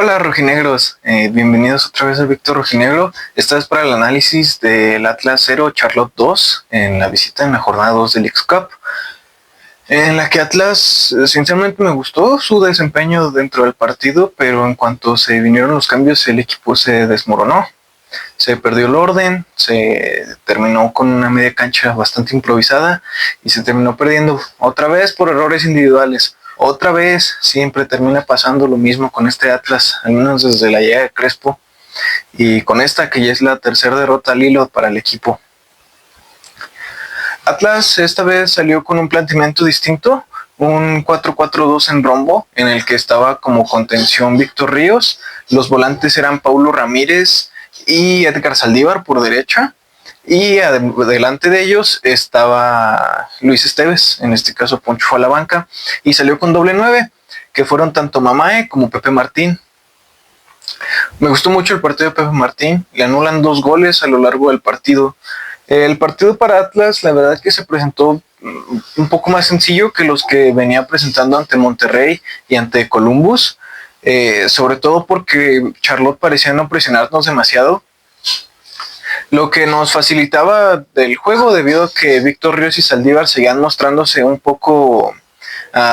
Hola rojinegros, bienvenidos otra vez a Víctor Rojinegro. Esta es para el análisis del Atlas 0 Charlotte 2 en la visita en la jornada 2 del Leagues Cup, en la que Atlas sinceramente me gustó su desempeño dentro del partido, pero en cuanto se vinieron los cambios el equipo se desmoronó. Se perdió el orden, se terminó con una media cancha bastante improvisada y se terminó perdiendo otra vez por errores individuales. Otra vez siempre termina pasando lo mismo con este Atlas, al menos desde la llegada de Crespo, y con esta que ya es la tercera derrota al hilo para el equipo. Atlas esta vez salió con un planteamiento distinto, un 4-4-2 en rombo, en el que estaba como contención Víctor Ríos, los volantes eran Paulo Ramírez y Edgar Saldívar por derecha, y delante de ellos estaba Luis Esteves, en este caso Poncho fue a la banca, y salió con doble 9, que fueron tanto Mamae como Pepe Martín. Me gustó mucho el partido de Pepe Martín, le anulan 2 goles a lo largo del partido. El partido para Atlas, la verdad que se presentó un poco más sencillo que los que venía presentando ante Monterrey y ante Columbus, sobre todo porque Charlotte parecía no presionarnos demasiado, lo que nos facilitaba del juego debido a que Víctor Ríos y Saldívar seguían mostrándose un poco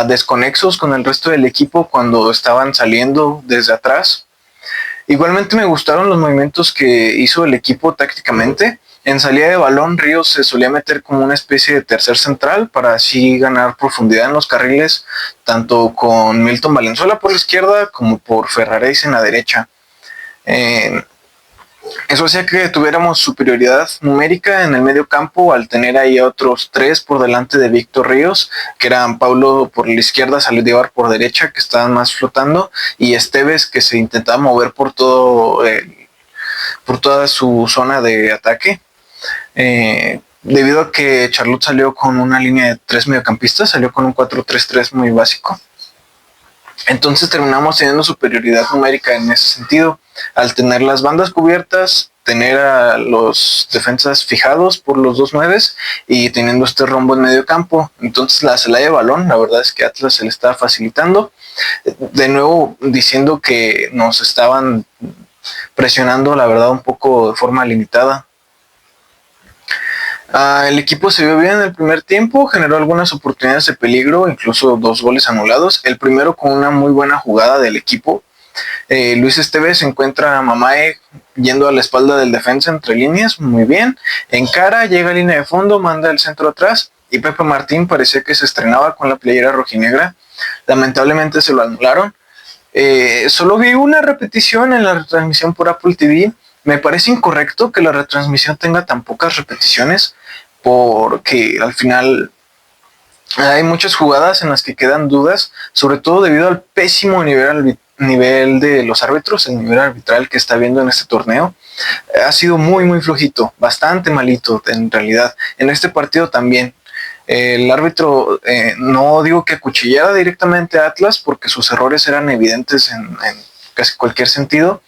desconexos con el resto del equipo cuando estaban saliendo desde atrás. Igualmente me gustaron los movimientos que hizo el equipo tácticamente. En salida de balón, Ríos se solía meter como una especie de tercer central para así ganar profundidad en los carriles, tanto con Milton Valenzuela por la izquierda como por Ferraréis en la derecha. Eso hacía que tuviéramos superioridad numérica en el medio campo al tener ahí a otros 3 por delante de Víctor Ríos, que eran Paulo por la izquierda, Saldívar por derecha, que estaban más flotando, y Esteves, que se intentaba mover por toda su zona de ataque. Debido a que Charlotte salió con una línea de 3 mediocampistas, salió con un 4-3-3 muy básico. Entonces terminamos teniendo superioridad numérica en ese sentido, al tener las bandas cubiertas, tener a los defensas fijados por los 2 nueves y teniendo este rombo en medio campo. Entonces la salida de balón, la verdad es que Atlas se le estaba facilitando, de nuevo diciendo que nos estaban presionando, la verdad, un poco de forma limitada. El equipo se vio bien en el primer tiempo, generó algunas oportunidades de peligro, incluso 2 goles anulados. El primero con una muy buena jugada del equipo. Luis Esteves encuentra a Mamae yendo a la espalda del defensa entre líneas, muy bien. Encara, llega a línea de fondo, manda el centro atrás y Pepe Martín parecía que se estrenaba con la playera rojinegra. Lamentablemente se lo anularon. Solo vi una repetición en la retransmisión por Apple TV. Me parece incorrecto que la retransmisión tenga tan pocas repeticiones, porque al final hay muchas jugadas en las que quedan dudas, sobre todo debido al pésimo nivel de los árbitros, el nivel arbitral que está viendo en este torneo. Ha sido muy flojito, bastante malito en realidad. En este partido también. El árbitro, no digo que acuchillara directamente a Atlas, porque sus errores eran evidentes en casi cualquier sentido,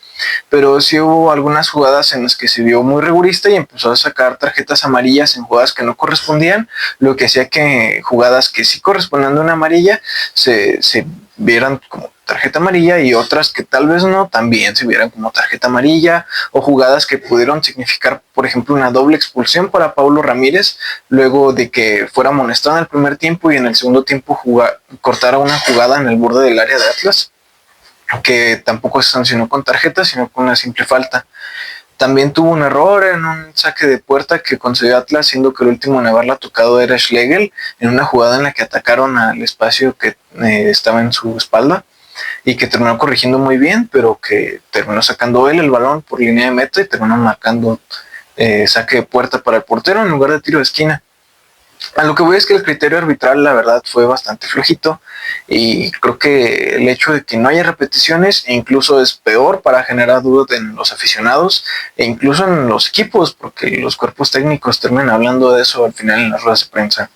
pero sí hubo algunas jugadas en las que se vio muy rigurista y empezó a sacar tarjetas amarillas en jugadas que no correspondían, lo que hacía que jugadas que sí correspondían a una amarilla se vieran como tarjeta amarilla y otras que tal vez no, también se vieran como tarjeta amarilla, o jugadas que pudieron significar, por ejemplo, una doble expulsión para Paulo Ramírez, luego de que fuera amonestado en el primer tiempo y en el segundo tiempo cortara una jugada en el borde del área de Atlas, que tampoco se sancionó con tarjeta, sino con una simple falta. También tuvo un error en un saque de puerta que concedió Atlas, siendo que el último en haberla tocado era Schlegel, en una jugada en la que atacaron al espacio que estaba en su espalda, y que terminó corrigiendo muy bien, pero que terminó sacando él el balón por línea de meta y terminó marcando saque de puerta para el portero en lugar de tiro de esquina. A lo que voy es que el criterio arbitral, la verdad, fue bastante flojito, y creo que el hecho de que no haya repeticiones incluso es peor para generar dudas en los aficionados e incluso en los equipos, porque los cuerpos técnicos terminan hablando de eso al final en las ruedas de prensa.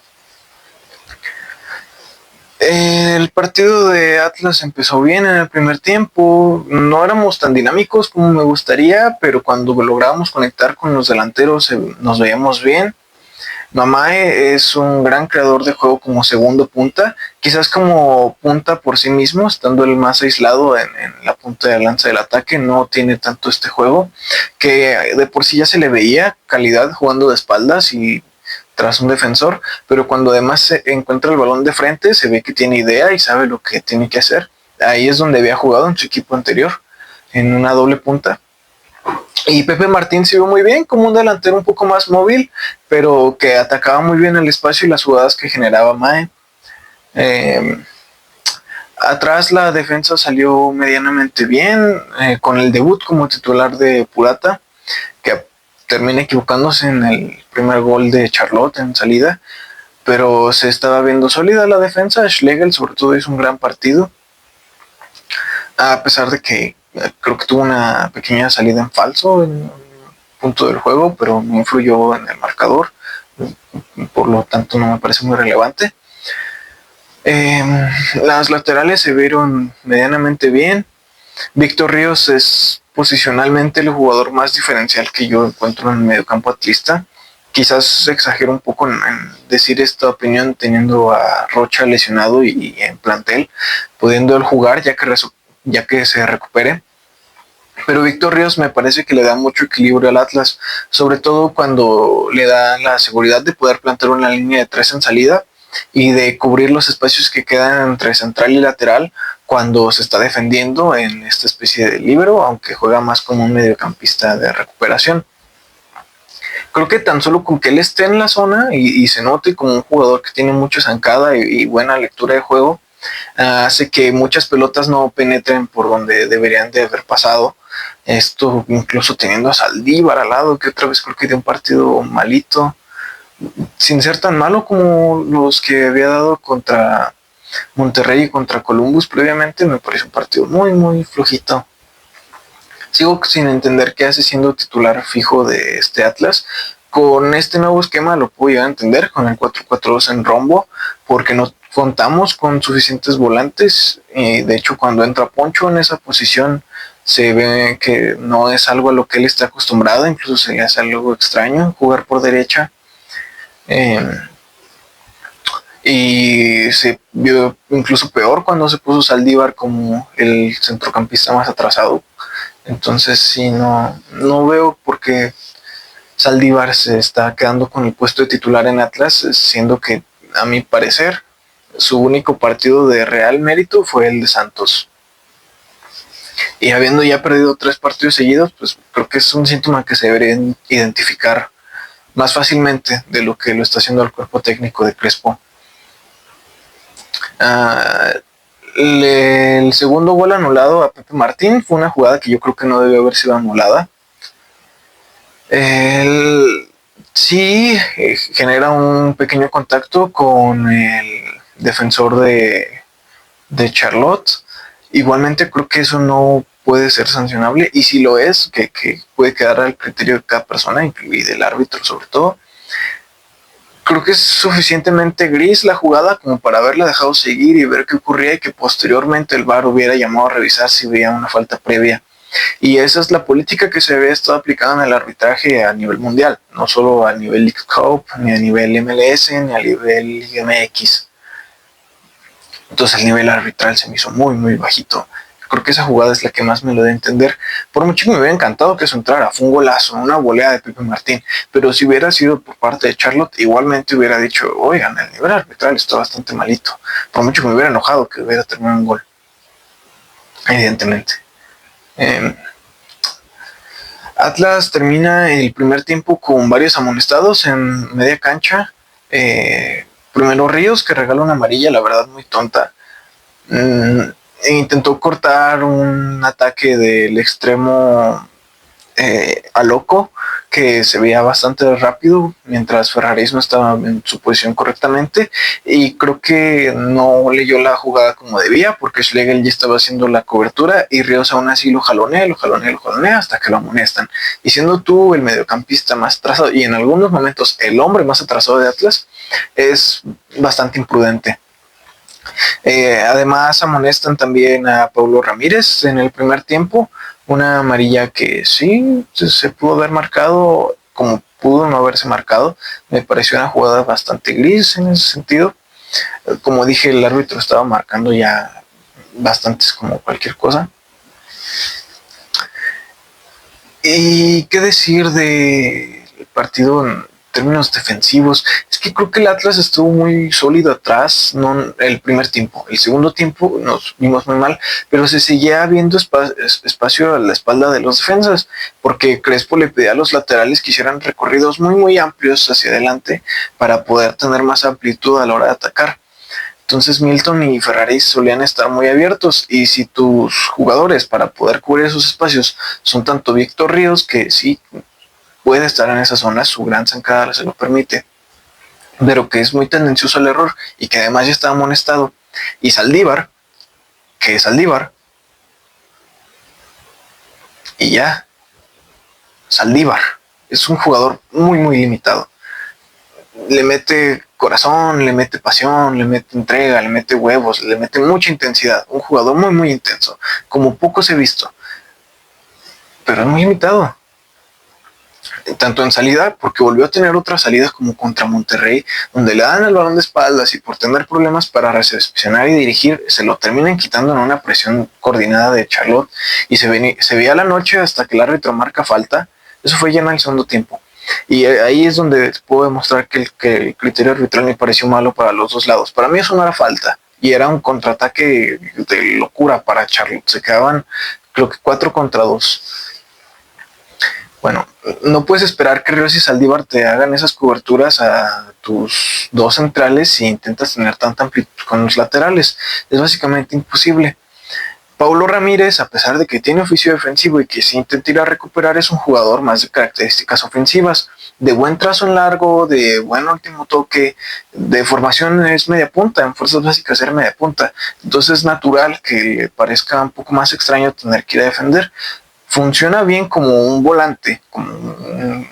El partido de Atlas empezó bien en el primer tiempo, no éramos tan dinámicos como me gustaría, pero cuando lográbamos conectar con los delanteros nos veíamos bien. Mamae es un gran creador de juego como segundo punta, quizás como punta por sí mismo, estando él más aislado en la punta de lanza del ataque, no tiene tanto este juego, que de por sí ya se le veía calidad jugando de espaldas y tras un defensor, pero cuando además se encuentra el balón de frente, se ve que tiene idea y sabe lo que tiene que hacer. Ahí es donde había jugado en su equipo anterior, en una doble punta. Y Pepe Martín se vio muy bien, como un delantero un poco más móvil, pero que atacaba muy bien el espacio y las jugadas que generaba Mae. Eh, Atrás la defensa salió medianamente bien, con el debut como titular de Purata, que termina equivocándose en el primer gol de Charlotte en salida, pero se estaba viendo sólida la defensa. Schlegel sobre todo hizo un gran partido, a pesar de que creo que tuvo una pequeña salida en falso en un punto del juego, pero no influyó en el marcador, por lo tanto no me parece muy relevante. Las laterales se vieron medianamente bien. Víctor Ríos es posicionalmente el jugador más diferencial que yo encuentro en el mediocampo atlista. Quizás exagero un poco en decir esta opinión teniendo a Rocha lesionado y en plantel, pudiendo él jugar ya que se recupere. Pero Víctor Ríos me parece que le da mucho equilibrio al Atlas, sobre todo cuando le da la seguridad de poder plantar una línea de 3 en salida y de cubrir los espacios que quedan entre central y lateral cuando se está defendiendo en esta especie de líbero, aunque juega más como un mediocampista de recuperación. Creo que tan solo con que él esté en la zona y se note como un jugador que tiene mucha zancada y buena lectura de juego, hace que muchas pelotas no penetren por donde deberían de haber pasado. Esto incluso teniendo a Saldívar al lado, que otra vez creo que dio un partido malito, sin ser tan malo como los que había dado contra Monterrey y contra Columbus previamente. Me parece un partido muy, muy flojito. Sigo sin entender qué hace siendo titular fijo de este Atlas. Con este nuevo esquema lo puedo llegar a entender, con el 4-4-2 en rombo, porque no contamos con suficientes volantes. De hecho, cuando entra Poncho en esa posición, se ve que no es algo a lo que él está acostumbrado, incluso se le hace algo extraño jugar por derecha. Y se vio incluso peor cuando se puso Saldívar como el centrocampista más atrasado. Entonces sí, no veo por qué Saldívar se está quedando con el puesto de titular en Atlas, siendo que a mi parecer su único partido de real mérito fue el de Santos. Y habiendo ya perdido 3 partidos seguidos, pues creo que es un síntoma que se debería identificar más fácilmente de lo que lo está haciendo el cuerpo técnico de Crespo. El segundo gol anulado a Pepe Martín fue una jugada que yo creo que no debió haber sido anulada. Él sí genera un pequeño contacto con el defensor de Charlotte. Igualmente creo que eso no puede ser sancionable, y si lo es, que puede quedar al criterio de cada persona y del árbitro sobre todo. Creo que es suficientemente gris la jugada como para haberla dejado seguir y ver qué ocurría, y que posteriormente el VAR hubiera llamado a revisar si veía una falta previa. Y esa es la política que se había estado aplicando en el arbitraje a nivel mundial, no solo a nivel League Cup, ni a nivel MLS, ni a nivel Liga MX. Entonces el nivel arbitral se me hizo muy, muy bajito. Creo que esa jugada es la que más me lo de entender. Por mucho que me hubiera encantado que eso entrara, fue un golazo, una volea de Pepe Martín. Pero si hubiera sido por parte de Charlotte, igualmente hubiera dicho, oigan, el nivel arbitral está bastante malito. Por mucho que me hubiera enojado que hubiera terminado un gol. Evidentemente. Atlas termina el primer tiempo con varios amonestados en media cancha. Primero Ríos, que regala una amarilla, la verdad muy tonta. Intentó cortar un ataque del extremo a Loco, que se veía bastante rápido, mientras Ferraris no estaba en su posición correctamente, y creo que no leyó la jugada como debía, porque Schlegel ya estaba haciendo la cobertura y Ríos aún así lo jalonea hasta que lo amonestan. Y siendo tú el mediocampista más atrasado y en algunos momentos el hombre más atrasado de Atlas, es bastante imprudente. Además amonestan también a Paulo Ramírez en el primer tiempo, una amarilla que sí se pudo haber marcado como pudo no haberse marcado. Me pareció una jugada bastante gris en ese sentido. Como dije, el árbitro estaba marcando ya bastantes como cualquier cosa. ¿Y qué decir del partido en términos defensivos? Es que creo que el Atlas estuvo muy sólido atrás, no el primer tiempo. El segundo tiempo nos vimos muy mal, pero se seguía viendo espacio a la espalda de los defensas, porque Crespo le pedía a los laterales que hicieran recorridos muy amplios hacia adelante para poder tener más amplitud a la hora de atacar. Entonces Milton y Ferrari solían estar muy abiertos, y si tus jugadores para poder cubrir esos espacios son tanto Víctor Ríos, que sí puede estar en esa zona, su gran zancada se lo permite, pero que es muy tendencioso al error y que además ya está amonestado, y Saldívar, que es Saldívar, y ya, Saldívar es un jugador muy limitado. Le mete corazón, le mete pasión, le mete entrega, le mete huevos, le mete mucha intensidad. Un jugador muy intenso, como pocos he visto, pero es muy limitado. Tanto en salida, porque volvió a tener otras salidas como contra Monterrey, donde le dan el balón de espaldas y por tener problemas para recepcionar y dirigir, se lo terminan quitando en una presión coordinada de Charlotte, y se veía la noche hasta que el árbitro marca falta. Eso fue ya en el segundo tiempo. Y ahí es donde puedo demostrar que el criterio arbitral me pareció malo para los dos lados. Para mí eso no era falta, y era un contraataque de locura para Charlotte. Se quedaban, creo que 4 contra 2. Bueno, no puedes esperar que Ríos y Saldívar te hagan esas coberturas a tus dos centrales si intentas tener tanta amplitud con los laterales. Es básicamente imposible. Paulo Ramírez, a pesar de que tiene oficio defensivo y que se intenta ir a recuperar, es un jugador más de características ofensivas, de buen trazo en largo, de buen último toque, de formación es media punta, en fuerzas básicas era media punta. Entonces es natural que le parezca un poco más extraño tener que ir a defender. Funciona bien como un volante, como un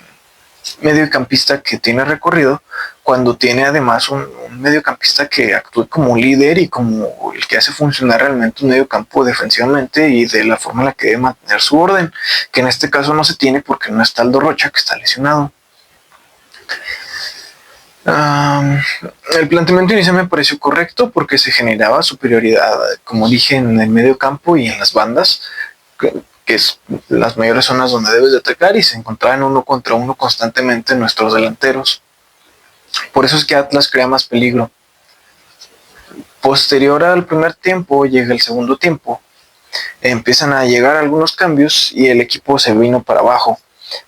mediocampista que tiene recorrido, cuando tiene además un mediocampista que actúe como líder y como el que hace funcionar realmente un mediocampo defensivamente y de la forma en la que debe mantener su orden, que en este caso no se tiene porque no está Aldo Rocha, que está lesionado. El planteamiento inicial me pareció correcto porque se generaba superioridad, como dije, en el mediocampo y en las bandas, que es las mayores zonas donde debes de atacar, y se encontraban 1 contra 1 constantemente nuestros delanteros. Por eso es que Atlas crea más peligro. Posterior al primer tiempo llega el segundo tiempo, empiezan a llegar algunos cambios y el equipo se vino para abajo.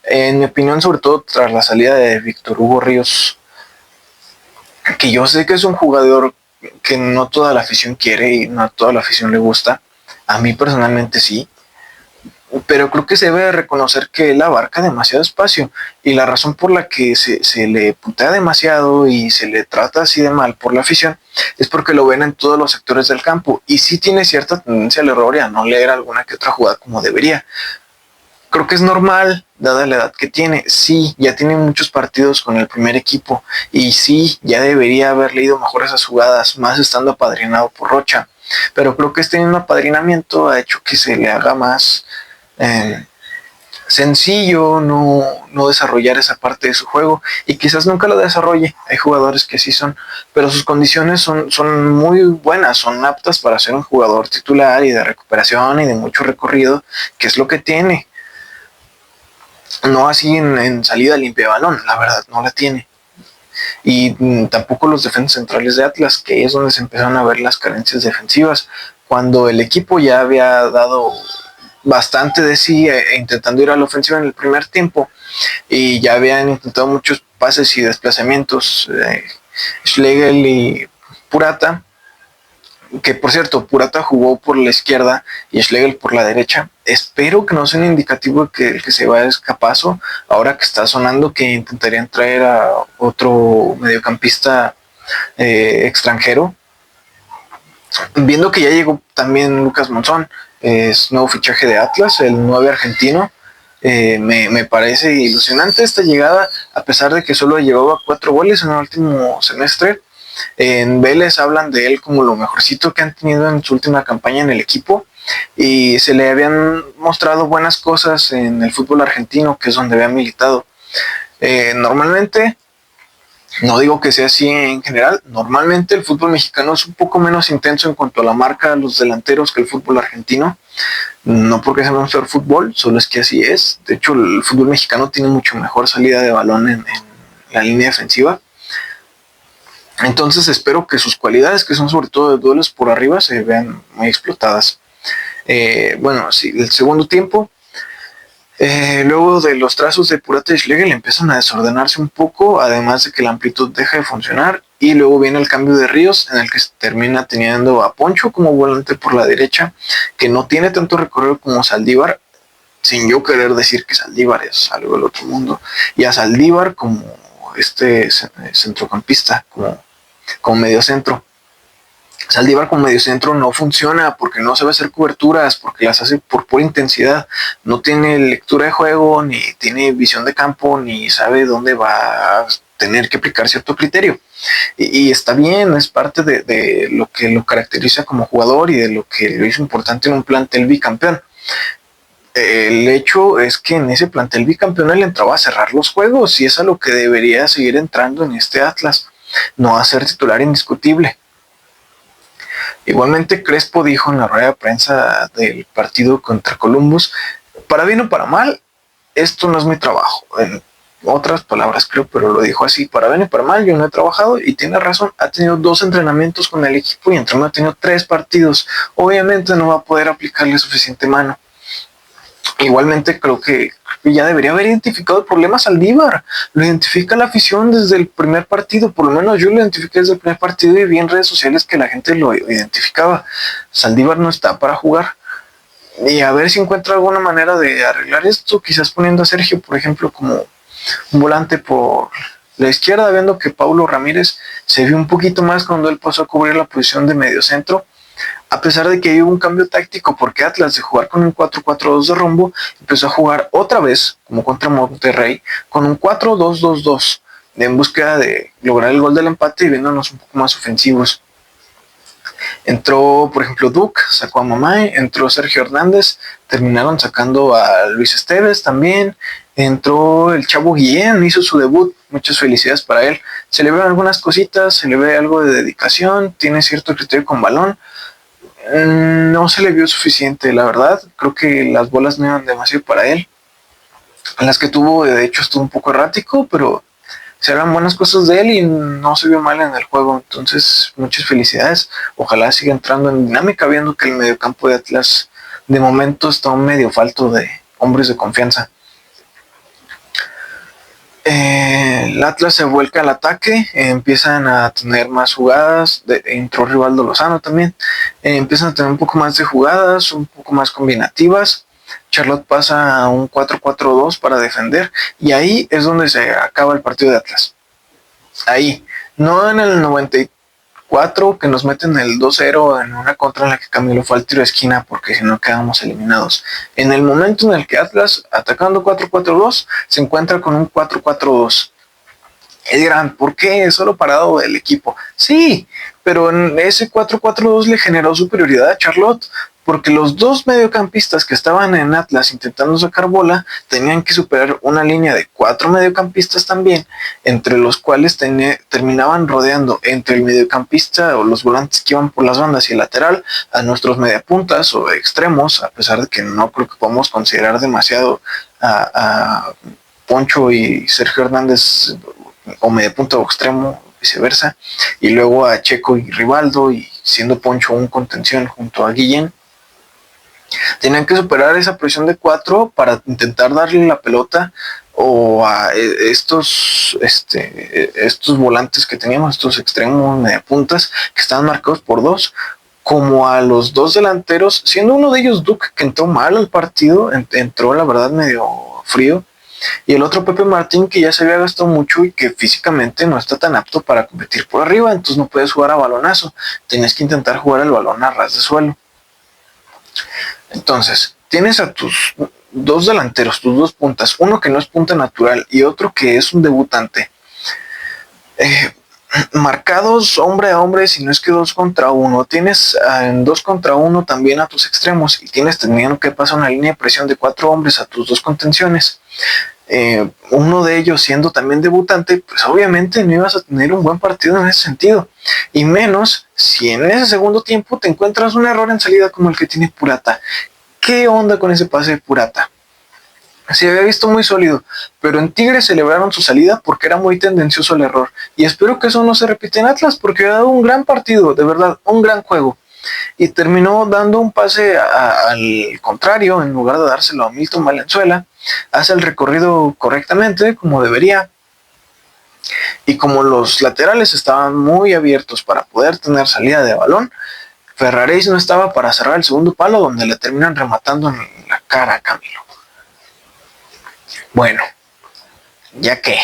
En mi opinión, sobre todo tras la salida de Víctor Hugo Ríos, que yo sé que es un jugador que no toda la afición quiere y no a toda la afición le gusta. A mí personalmente sí, pero creo que se debe reconocer que él abarca demasiado espacio, y la razón por la que se le putea demasiado y se le trata así de mal por la afición es porque lo ven en todos los sectores del campo, y sí tiene cierta tendencia al error y a no leer alguna que otra jugada como debería. Creo que es normal, dada la edad que tiene. Sí, ya tiene muchos partidos con el primer equipo, y sí, ya debería haber leído mejor esas jugadas, más estando apadrinado por Rocha, pero creo que este mismo apadrinamiento ha hecho que se le haga más sencillo no desarrollar esa parte de su juego, y quizás nunca lo desarrolle. Hay jugadores que sí son, pero sus condiciones son muy buenas, son aptas para ser un jugador titular y de recuperación y de mucho recorrido, que es lo que tiene. No así en salida limpia de balón, la verdad no la tiene. Y tampoco los defensas centrales de Atlas, que es donde se empezaron a ver las carencias defensivas, cuando el equipo ya había dado bastante de sí intentando ir a la ofensiva en el primer tiempo, y ya habían intentado muchos pases y desplazamientos, Schlegel y Purata, que por cierto Purata jugó por la izquierda y Schlegel por la derecha. Espero que no sea un indicativo de que el que se va es Capazo, ahora que está sonando que intentarían traer a otro mediocampista extranjero, viendo que ya llegó también Lucas Monzón. Es nuevo fichaje de Atlas, el 9 argentino. Me parece ilusionante esta llegada, a pesar de que solo llevaba 4 goles en el último semestre. En Vélez hablan de él como lo mejorcito que han tenido en su última campaña en el equipo, y se le habían mostrado buenas cosas en el fútbol argentino, que es donde había militado. Normalmente, no digo que sea así en general, normalmente el fútbol mexicano es un poco menos intenso en cuanto a la marca de los delanteros que el fútbol argentino. No porque sea mejor fútbol, solo es que así es. De hecho, el fútbol mexicano tiene mucho mejor salida de balón en la línea defensiva. Entonces espero que sus cualidades, que son sobre todo de duelos por arriba, se vean muy explotadas. Bueno, sí, el segundo tiempo, luego de los trazos de Purata y Schlegel empiezan a desordenarse un poco, además de que la amplitud deja de funcionar, y luego viene el cambio de Ríos, en el que se termina teniendo a Poncho como volante por la derecha, que no tiene tanto recorrido como Saldívar, sin yo querer decir que Saldívar es algo del otro mundo, y a Saldívar como centrocampista, como medio centro. Saldívar como medio centro no funciona porque no sabe hacer coberturas, porque las hace por pura intensidad. No tiene lectura de juego, ni tiene visión de campo, ni sabe dónde va a tener que aplicar cierto criterio. Y está bien, es parte de lo que lo caracteriza como jugador y de lo que lo hizo importante en un plantel bicampeón. El hecho es que en ese plantel bicampeón él entraba a cerrar los juegos y es a lo que debería seguir entrando en este Atlas, no a ser titular indiscutible. Igualmente Crespo dijo en la rueda de prensa del partido contra Columbus, para bien o para mal, esto no es mi trabajo. En otras palabras creo, pero lo dijo así, para bien o para mal, yo no he trabajado y tiene razón, ha tenido 2 entrenamientos con el equipo y entre uno ha tenido 3 partidos. Obviamente no va a poder aplicarle suficiente mano. Igualmente creo que ya debería haber identificado el problema Saldívar. Lo identifica la afición desde el primer partido, por lo menos yo lo identifiqué desde el primer partido y vi en redes sociales que la gente lo identificaba. Saldívar no está para jugar. Y a ver si encuentra alguna manera de arreglar esto, quizás poniendo a Sergio, por ejemplo, como un volante por la izquierda, viendo que Paulo Ramírez se vio un poquito más cuando él pasó a cubrir la posición de mediocentro. A pesar de que hubo un cambio táctico porque Atlas de jugar con un 4-4-2 de rumbo empezó a jugar otra vez como contra Monterrey con un 4-2-2-2 en búsqueda de lograr el gol del empate y viéndonos un poco más ofensivos. Entró por ejemplo Duke, sacó a Mamay, entró Sergio Hernández, terminaron sacando a Luis Esteves también, entró el Chavo Guillén, hizo su debut, muchas felicidades para él. Se le ven algunas cositas, se le ve algo de dedicación, tiene cierto criterio con balón. No se le vio suficiente, la verdad. Creo que las bolas no eran demasiado para él. Las que tuvo, de hecho, estuvo un poco errático, pero se eran buenas cosas de él y no se vio mal en el juego. Entonces, muchas felicidades. Ojalá siga entrando en dinámica, viendo que el mediocampo de Atlas de momento está un medio falto de hombres de confianza. El Atlas se vuelca al ataque, empiezan a tener más jugadas, entró Rivaldo Lozano también, empiezan a tener un poco más de jugadas, un poco más combinativas. Charlotte pasa a un 4-4-2 para defender y ahí es donde se acaba el partido de Atlas. Ahí, no en el 94 que nos meten el 2-0 en una contra en la que Camilo fue al tiro de esquina porque si no quedamos eliminados. En el momento en el que Atlas, atacando 4-4-2, se encuentra con un 4-4-2. Es gran, ¿por qué? Solo parado el equipo. Sí, pero en ese 4-4-2 le generó superioridad a Charlotte, porque los 2 mediocampistas que estaban en Atlas intentando sacar bola tenían que superar una línea de 4 mediocampistas también, entre los cuales terminaban rodeando entre el mediocampista o los volantes que iban por las bandas y el lateral a nuestros mediapuntas o extremos, a pesar de que no creo que podamos considerar demasiado a Poncho y Sergio Hernández o mediapunta o extremo, viceversa, y luego a Checo y Rivaldo, y siendo Poncho un contención junto a Guillén. Tenían que superar esa presión de 4 para intentar darle la pelota o a estos volantes que teníamos, estos extremos mediapuntas que estaban marcados por 2, como a los 2 delanteros, siendo uno de ellos Duke, que entró mal al partido, entró la verdad medio frío, y el otro Pepe Martín, que ya se había gastado mucho y que físicamente no está tan apto para competir por arriba, entonces no puedes jugar a balonazo, tenías que intentar jugar el balón a ras de suelo. Entonces, tienes a tus 2 delanteros, tus 2 puntas, uno que no es punta natural y otro que es un debutante. Marcados hombre a hombre, si no es que 2 contra 1. Tienes en 2 contra 1 también a tus extremos y tienes teniendo que pasar una línea de presión de 4 hombres a tus 2 contenciones. uno de ellos siendo también debutante, pues obviamente no ibas a tener un buen partido en ese sentido. Y menos si en ese segundo tiempo te encuentras un error en salida como el que tiene Purata. ¿Qué onda con ese pase de Purata? Se había visto muy sólido, pero en Tigres celebraron su salida porque era muy tendencioso el error. Y espero que eso no se repita en Atlas porque ha dado un gran partido, de verdad, un gran juego. Y terminó dando un pase al contrario, en lugar de dárselo a Milton Valenzuela, hace el recorrido correctamente, como debería, y como los laterales estaban muy abiertos para poder tener salida de balón, Ferraréis no estaba para cerrar el segundo palo, donde le terminan rematando en la cara a Camilo. Bueno, ya que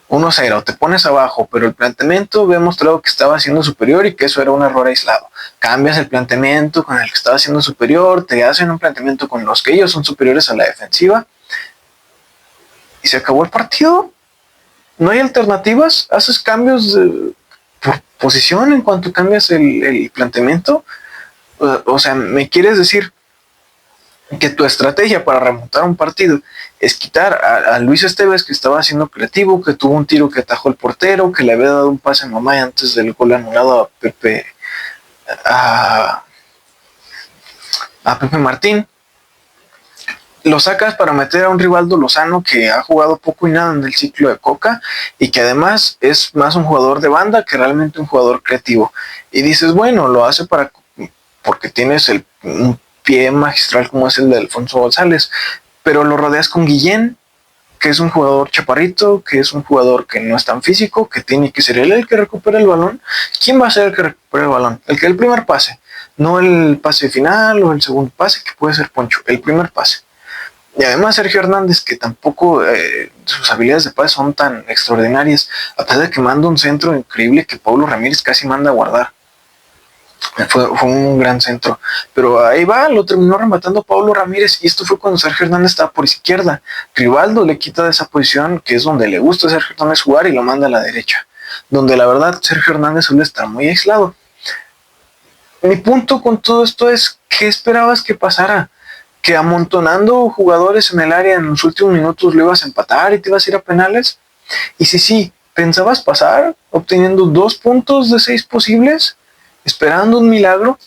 1-0, te pones abajo, pero el planteamiento había mostrado que estaba siendo superior y que eso era un error aislado. Cambias el planteamiento con el que estaba siendo superior, te hacen un planteamiento con los que ellos son superiores a la defensiva y se acabó el partido. No hay alternativas, haces cambios por posición en cuanto cambias el planteamiento. O sea, me quieres decir que tu estrategia para remontar un partido es quitar a Luis Esteves, que estaba siendo creativo, que tuvo un tiro que atajó el portero, que le había dado un pase a Mamá antes del gol anulado a Pepe Martín. Lo sacas para meter a un Rivaldo Lozano que ha jugado poco y nada en el ciclo de Coca y que además es más un jugador de banda que realmente un jugador creativo. Y dices, bueno, lo hace porque tienes un pie magistral como es el de Alfonso González, pero lo rodeas con Guillén, que es un jugador chaparrito, que es un jugador que no es tan físico, que tiene que ser él el que recupera el balón. ¿Quién va a ser el que recupera el balón? El que el primer pase, no el pase final o el segundo pase, que puede ser Poncho, el primer pase. Y además Sergio Hernández, que tampoco sus habilidades de pase son tan extraordinarias, a pesar de que manda un centro increíble que Pablo Ramírez casi manda a guardar. Fue un gran centro, pero ahí va, lo terminó rematando Pablo Ramírez y esto fue cuando Sergio Hernández estaba por izquierda. Rivaldo le quita de esa posición que es donde le gusta a Sergio Hernández jugar y lo manda a la derecha, donde la verdad Sergio Hernández suele estar muy aislado. Mi punto con todo esto es, ¿qué esperabas que pasara? Que amontonando jugadores en el área en los últimos minutos lo ibas a empatar y te ibas a ir a penales. Y sí, pensabas pasar obteniendo 2 puntos de 6 posibles, esperando un milagro.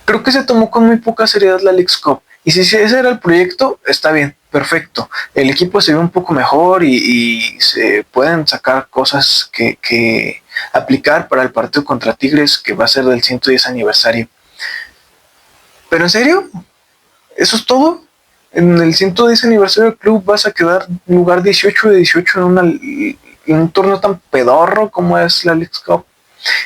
Creo que se tomó con muy poca seriedad la Leagues Cup. Y si ese era el proyecto, está bien, perfecto. El equipo se ve un poco mejor y se pueden sacar cosas que aplicar para el partido contra Tigres, que va a ser del 110 aniversario. ¿Pero en serio? ¿Eso es todo? En el 110 aniversario del club vas a quedar lugar 18 de 18 en un torneo tan pedorro como es la Leagues Cup.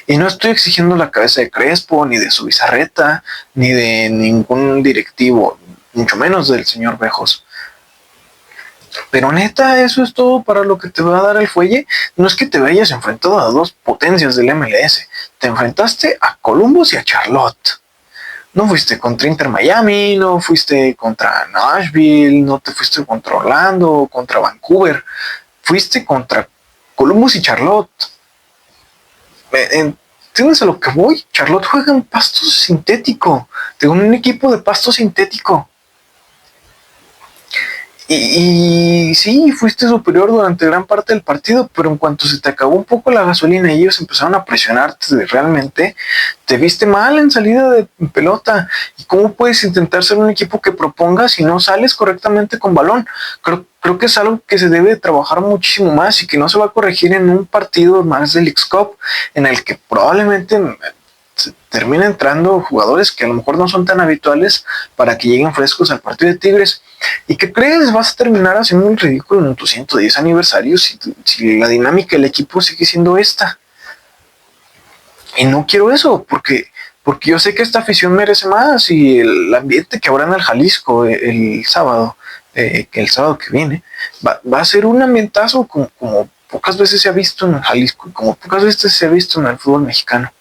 Y no estoy exigiendo la cabeza de Crespo, ni de su Bizarreta, ni de ningún directivo, mucho menos del señor Bejos. Pero neta, eso es todo para lo que te va a dar el fuelle. No es que te vayas enfrentado a 2 potencias del MLS. Te enfrentaste a Columbus y a Charlotte. No fuiste contra Inter Miami, no fuiste contra Nashville, no te fuiste contra Orlando, contra Vancouver. Fuiste contra Columbus y Charlotte. ¿Entiendes a lo que voy? Charlotte juega en pasto sintético, de un equipo de pasto sintético. Y sí, fuiste superior durante gran parte del partido, pero en cuanto se te acabó un poco la gasolina y ellos empezaron a presionarte realmente, te viste mal en salida de pelota. ¿Y cómo puedes intentar ser un equipo que proponga si no sales correctamente con balón? Creo que es algo que se debe trabajar muchísimo más y que no se va a corregir en un partido más de Leagues Cup, en el que probablemente termina entrando jugadores que a lo mejor no son tan habituales para que lleguen frescos al partido de Tigres. ¿Y qué crees? Vas a terminar haciendo un ridículo en tu 110 aniversario si la dinámica del equipo sigue siendo esta. Y no quiero eso, porque yo sé que esta afición merece más y el ambiente que habrá en el Jalisco el sábado, que el sábado que viene, va a ser un ambientazo como pocas veces se ha visto en el Jalisco, como pocas veces se ha visto en el fútbol mexicano.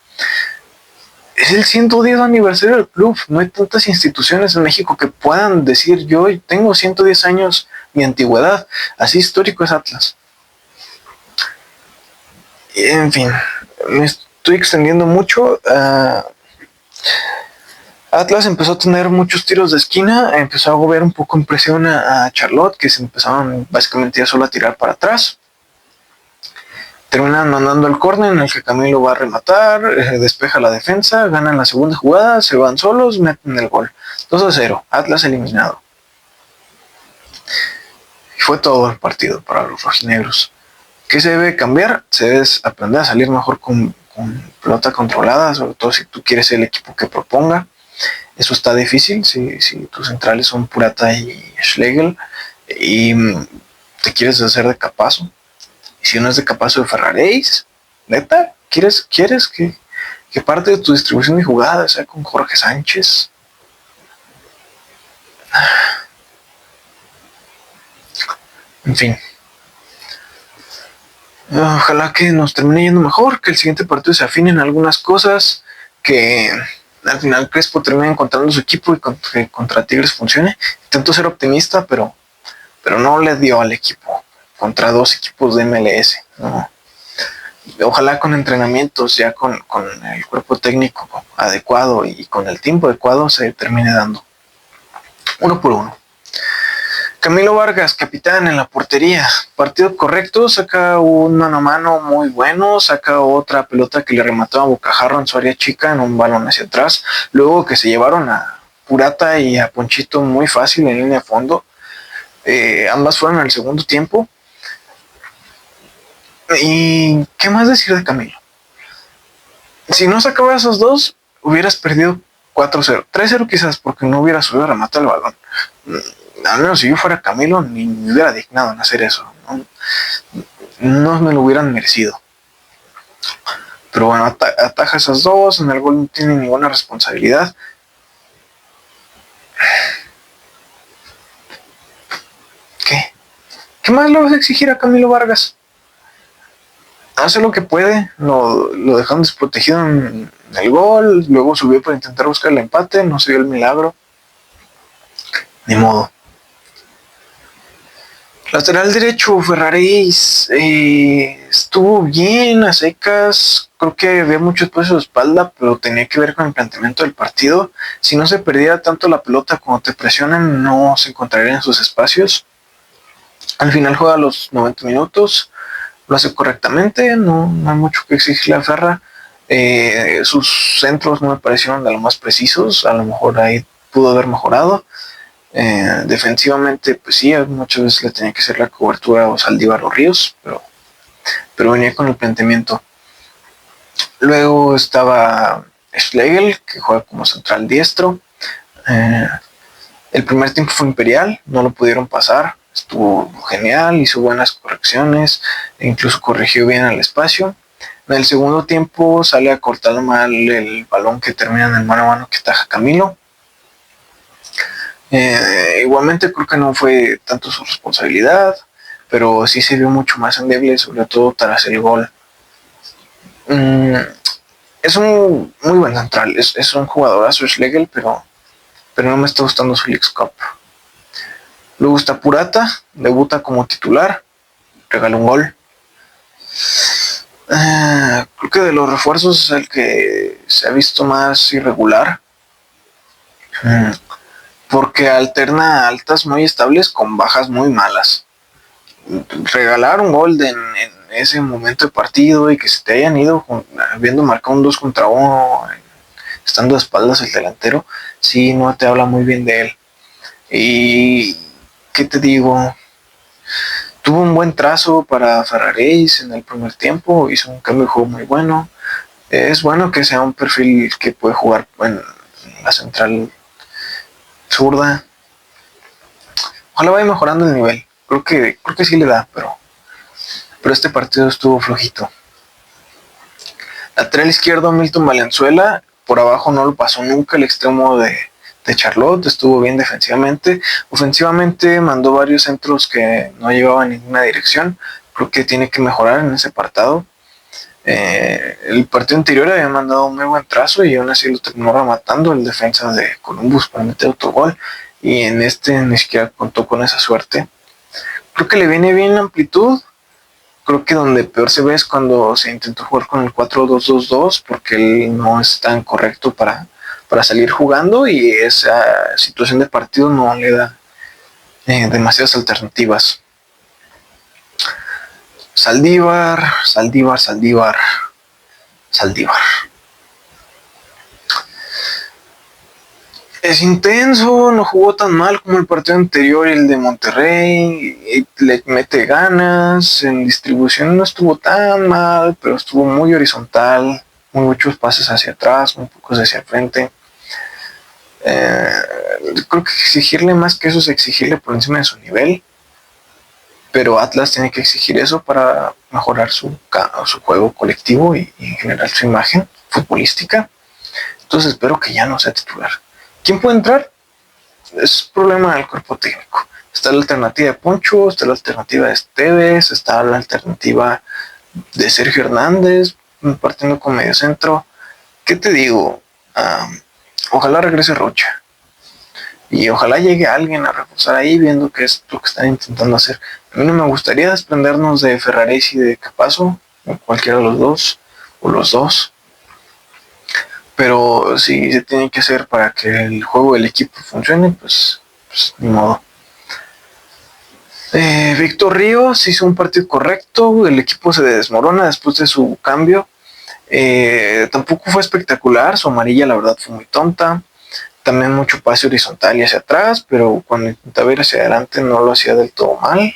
Es el 110 aniversario del club. No hay tantas instituciones en México que puedan decir yo tengo 110 años, mi antigüedad. Así histórico es Atlas. En fin, me estoy extendiendo mucho. Atlas empezó a tener muchos tiros de esquina, empezó a mover un poco en presión a Charlotte, que se empezaron básicamente ya solo a tirar para atrás. Terminan mandando el córner en el que Camilo va a rematar, despeja la defensa, ganan la segunda jugada, se van solos, meten el gol. 2-0, Atlas eliminado. Y fue todo el partido para los rojinegros. ¿Qué se debe cambiar? Se debe aprender a salir mejor con pelota controlada, sobre todo si tú quieres ser el equipo que proponga. Eso está difícil si tus centrales son Purata y Schlegel y te quieres hacer de Capazo. Y si no es de Capazo, de Ferraréis, neta, ¿quieres que parte de tu distribución de jugadas sea con Jorge Sánchez? En fin. Ojalá que nos termine yendo mejor, que el siguiente partido se afinen algunas cosas, que al final Crespo termine encontrando su equipo y que contra Tigres funcione. Intento ser optimista, pero no le dio al equipo contra dos equipos de MLS, ¿no? Ojalá con entrenamientos, ya con el cuerpo técnico adecuado y con el tiempo adecuado se termine dando. Uno por uno. Camilo Vargas, capitán en la portería. Partido correcto, saca un mano a mano muy bueno, saca otra pelota que le remató a Bocajarro en su área chica en un balón hacia atrás. Luego que se llevaron a Purata y a Ponchito muy fácil en línea de fondo. Ambas fueron al segundo tiempo. ¿Y qué más decir de Camilo? Si no sacaba esos dos, hubieras perdido 4-0. 3-0 quizás porque no hubiera subido a rematar el balón. Al menos si yo fuera Camilo, ni me hubiera dignado en hacer eso. No me lo hubieran merecido. Pero bueno, ataja esas dos. En el gol no tiene ninguna responsabilidad. ¿Qué más le vas a exigir a Camilo Vargas? Hace lo que puede, lo dejaron desprotegido en el gol, luego subió para intentar buscar el empate, no se dio el milagro. Ni modo. Lateral derecho, Ferraréis estuvo bien a secas, creo que había mucho espacio de espalda, pero tenía que ver con el planteamiento del partido. Si no se perdiera tanto la pelota cuando te presionan, no se encontraría en sus espacios. Al final juega los 90 minutos, lo hace correctamente, no hay mucho que exigirle a Ferra. Sus centros no me parecieron de lo más precisos, a lo mejor ahí pudo haber mejorado. Defensivamente, pues sí, muchas veces le tenía que hacer la cobertura a Saldívar o Ríos, pero venía con el planteamiento. Luego estaba Schlegel, que juega como central diestro. El primer tiempo fue imperial, no lo pudieron pasar. Estuvo genial, hizo buenas correcciones, e incluso corrigió bien el espacio. En el segundo tiempo sale a cortar mal el balón que termina en el mano a mano que ataja Camilo. Igualmente creo que no fue tanto su responsabilidad, pero sí se vio mucho más endeble, sobre todo tras el gol. Es un muy buen central, es un jugadorazo Schlegel, pero no me está gustando su Leagues Cup. Luego está Purata, debuta como titular, regala un gol. Creo que de los refuerzos es el que se ha visto más irregular, porque alterna altas muy estables con bajas muy malas. Regalar un gol en ese momento de partido y que se te hayan ido habiendo marcado un 2-1, estando de espaldas el delantero, sí, no te habla muy bien de él. Y ¿qué te digo? Tuvo un buen trazo para Ferraréis en el primer tiempo, hizo un cambio de juego muy bueno. Es bueno que sea un perfil que puede jugar en la central zurda. Ojalá vaya mejorando el nivel. Creo que sí le da, pero este partido estuvo flojito. Lateral izquierdo, Milton Valenzuela. Por abajo no lo pasó nunca el extremo de Charlotte, estuvo bien defensivamente. Ofensivamente mandó varios centros que no llevaban ninguna dirección. Creo que tiene que mejorar en ese apartado. El partido anterior había mandado un muy buen trazo y aún así lo terminó rematando el defensa de Columbus para meter otro gol, y en este ni siquiera contó con esa suerte. Creo que le viene bien la amplitud. Creo que donde peor se ve es cuando se intentó jugar con el 4-2-2-2, porque él no es tan correcto para para salir jugando, y esa situación de partido no le da demasiadas alternativas. Saldívar. Es intenso, no jugó tan mal como el partido anterior, el de Monterrey, le mete ganas, en distribución no estuvo tan mal, pero estuvo muy horizontal, muchos pases hacia atrás, muy pocos hacia el frente. Creo que exigirle más que eso es exigirle por encima de su nivel, pero Atlas tiene que exigir eso para mejorar su juego colectivo y en general su imagen futbolística. Entonces espero que ya no sea titular. ¿Quién puede entrar? Es problema del cuerpo técnico. Está la alternativa de Poncho, está la alternativa de Esteves, está la alternativa de Sergio Hernández, partiendo con medio centro. ¿Qué te digo? Ojalá regrese Rocha. Y ojalá llegue alguien a reforzar ahí, viendo qué es lo que están intentando hacer. A mí no me gustaría desprendernos de Ferraris y de Capazo, cualquiera de los dos, o los dos. Pero si se tiene que hacer para que el juego del equipo funcione, pues ni modo. Víctor Ríos hizo un partido correcto, el equipo se desmorona después de su cambio. Tampoco fue espectacular, su amarilla la verdad fue muy tonta. También mucho pase horizontal y hacia atrás, pero cuando intentaba ir hacia adelante no lo hacía del todo mal.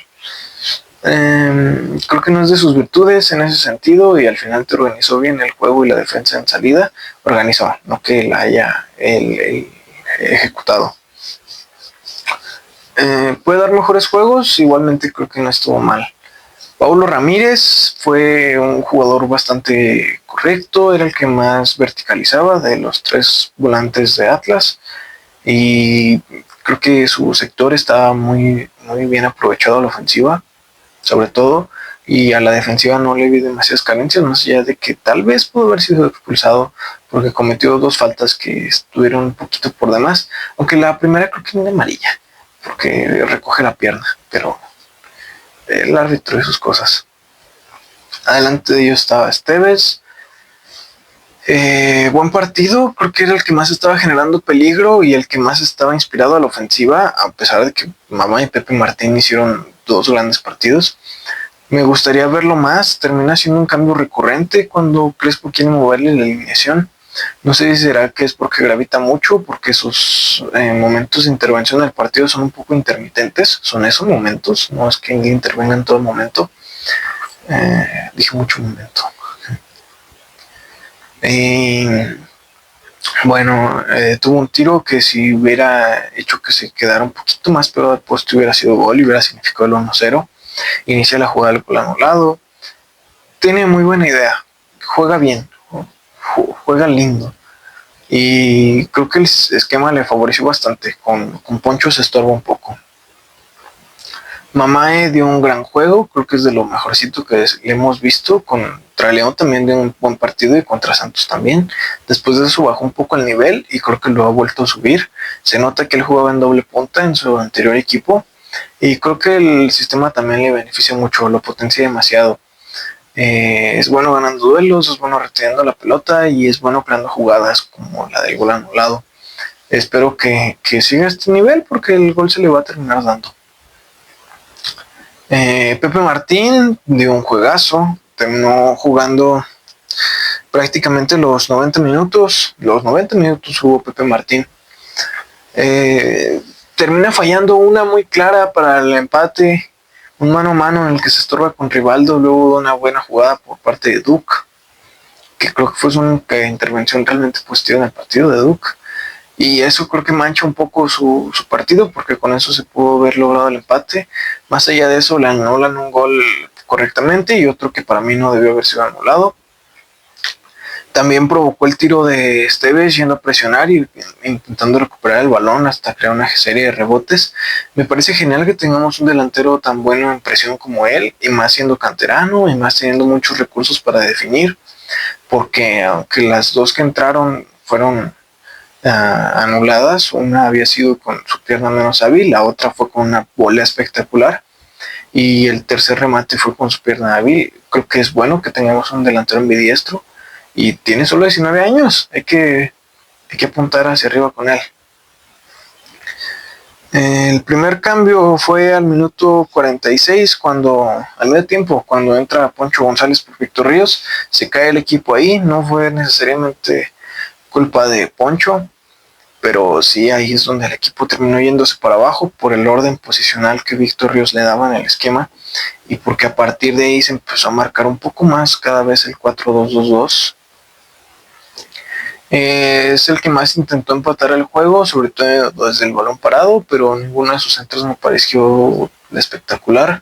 Creo que no es de sus virtudes en ese sentido, y al final te organizó bien el juego y la defensa en salida. Organizó, no que la haya él ejecutado. Puede dar mejores juegos, igualmente creo que no estuvo mal. Paulo Ramírez fue un jugador bastante correcto, era el que más verticalizaba de los tres volantes de Atlas, y creo que su sector estaba muy bien aprovechado a la ofensiva, sobre todo, y a la defensiva no le vi demasiadas carencias, más allá de que tal vez pudo haber sido expulsado porque cometió dos faltas que estuvieron un poquito por demás, aunque la primera creo que es una amarilla, porque recoge la pierna, pero el árbitro y sus cosas. Adelante de ellos estaba Esteves. Buen partido, creo que era el que más estaba generando peligro y el que más estaba inspirado a la ofensiva, a pesar de que Mamá y Pepe Martín hicieron dos grandes partidos. Me gustaría verlo más, termina siendo un cambio recurrente cuando Crespo quiere moverle la alineación. No sé si será que es porque gravita mucho, porque sus momentos de intervención en el partido son un poco intermitentes, son esos momentos, no es que intervenga en todo el momento. Dije mucho momento. Tuvo un tiro que si hubiera hecho que se quedara un poquito más pegado al poste hubiera sido gol y hubiera significado el 1-0. Inicia la jugada del gol anulado. Tiene muy buena idea, juega bien, juega lindo, y creo que el esquema le favoreció bastante. Con Poncho se estorba un poco. Mamae dio un gran juego, creo que es de lo mejorcito que le hemos visto. Contra León también dio un buen partido y contra Santos también. Después de eso bajó un poco el nivel y creo que lo ha vuelto a subir. Se nota que él jugaba en doble punta en su anterior equipo y creo que el sistema también le beneficia mucho, lo potencia demasiado. Es bueno ganando duelos, es bueno reteniendo la pelota y es bueno creando jugadas como la del gol anulado. Espero que siga este nivel porque el gol se le va a terminar dando. Pepe Martín dio un juegazo, terminó jugando prácticamente los 90 minutos jugó Pepe Martín. Termina fallando una muy clara para el empate, un mano a mano en el que se estorba con Rivaldo, luego de una buena jugada por parte de Duke, que creo que fue su única intervención realmente positiva en el partido de Duke. Y eso creo que mancha un poco su partido, porque con eso se pudo haber logrado el empate. Más allá de eso, le anulan un gol correctamente y otro que para mí no debió haber sido anulado. También provocó el tiro de Esteves yendo a presionar y intentando recuperar el balón hasta crear una serie de rebotes. Me parece genial que tengamos un delantero tan bueno en presión como él, y más siendo canterano y más teniendo muchos recursos para definir, porque aunque las dos que entraron fueron anuladas, una había sido con su pierna menos hábil, la otra fue con una volea espectacular y el tercer remate fue con su pierna hábil. Creo que es bueno que tengamos un delantero ambidiestro y tiene solo 19 años, hay que hay que apuntar hacia arriba con él. El primer cambio fue al minuto 46, al medio tiempo, cuando entra Poncho González por Víctor Ríos. Se cae el equipo ahí, no fue necesariamente culpa de Poncho, pero sí, ahí es donde el equipo terminó yéndose para abajo por el orden posicional que Víctor Ríos le daba en el esquema, y porque a partir de ahí se empezó a marcar un poco más cada vez el 4-2-2-2. Es el que más intentó empatar el juego, sobre todo desde el balón parado, pero ninguno de sus centros me pareció espectacular.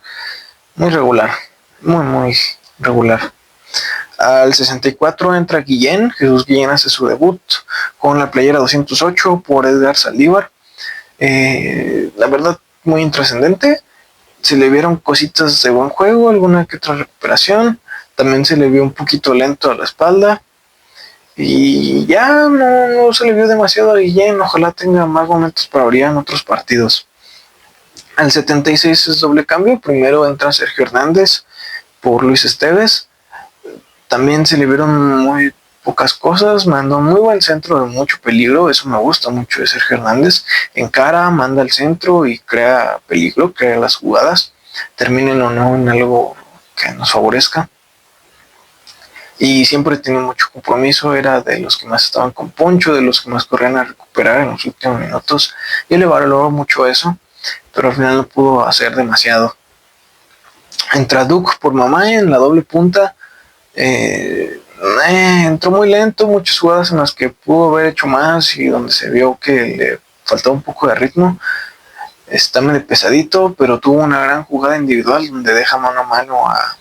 Muy regular, muy regular. Al 64 entra Jesús Guillén hace su debut con la playera 208 por Edgar Saldívar. La verdad, muy intrascendente. Se le vieron cositas de buen juego, alguna que otra recuperación. También se le vio un poquito lento a la espalda. Y ya no se le vio demasiado a Guillén. Ojalá tenga más momentos para brillar en otros partidos. Al 76 es doble cambio. Primero entra Sergio Hernández por Luis Esteves. También se le vieron muy pocas cosas. Mandó muy buen centro de mucho peligro. Eso me gusta mucho de Sergio Hernández. Encara, manda el centro y crea peligro, crea las jugadas. Terminen o no en algo que nos favorezca. Y siempre tenía mucho compromiso, era de los que más estaban con Poncho, de los que más corrían a recuperar en los últimos minutos. Yo le valoro mucho eso, pero al final no pudo hacer demasiado. Entra Duke por Mamae en la doble punta. Entró muy lento, muchas jugadas en las que pudo haber hecho más y donde se vio que le faltaba un poco de ritmo. Está medio pesadito, pero tuvo una gran jugada individual donde deja mano a mano a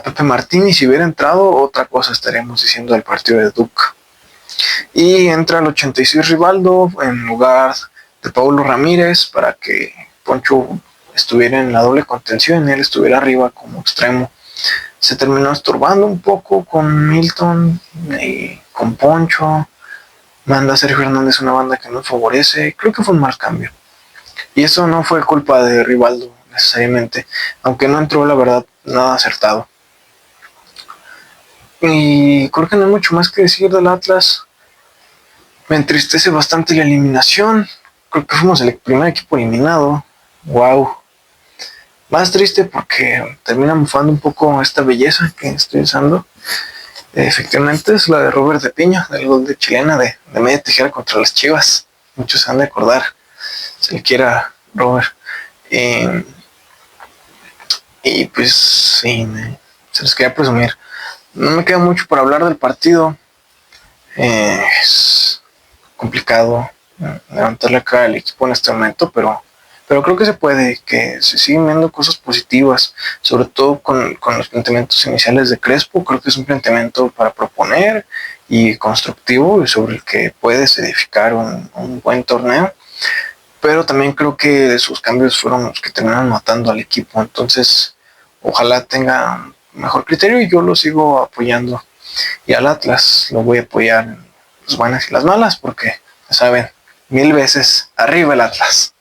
Pepe Martín, y si hubiera entrado, otra cosa estaríamos diciendo del partido de Duke. Y entra el 86 Rivaldo en lugar de Paulo Ramírez para que Poncho estuviera en la doble contención y él estuviera arriba como extremo. Se terminó estorbando un poco con Milton y con Poncho. Manda a Sergio Hernández una banda que no favorece. Creo que fue un mal cambio. Y eso no fue culpa de Rivaldo necesariamente, aunque no entró, la verdad, nada acertado. Y creo que no hay mucho más que decir del Atlas. Me entristece bastante la eliminación. Creo que fuimos el primer equipo eliminado. Wow. Más triste porque termina mufando un poco esta belleza que estoy usando. Efectivamente es la de Robert de Piña, del gol de chilena de media tijera contra las Chivas. Muchos se han de acordar. Se le quiera Robert. Y pues sí, se los quería presumir. No me queda mucho por hablar del partido. Es complicado levantar la cara al equipo en este momento, pero creo que se puede, que se siguen viendo cosas positivas, sobre todo con los planteamientos iniciales de Crespo. Creo que es un planteamiento para proponer y constructivo, y sobre el que puedes edificar un buen torneo, pero también creo que sus cambios fueron los que terminaron matando al equipo. Entonces ojalá tenga mejor criterio, y yo lo sigo apoyando, y al Atlas lo voy a apoyar en las buenas y las malas, porque ya saben, 1000 veces arriba el Atlas.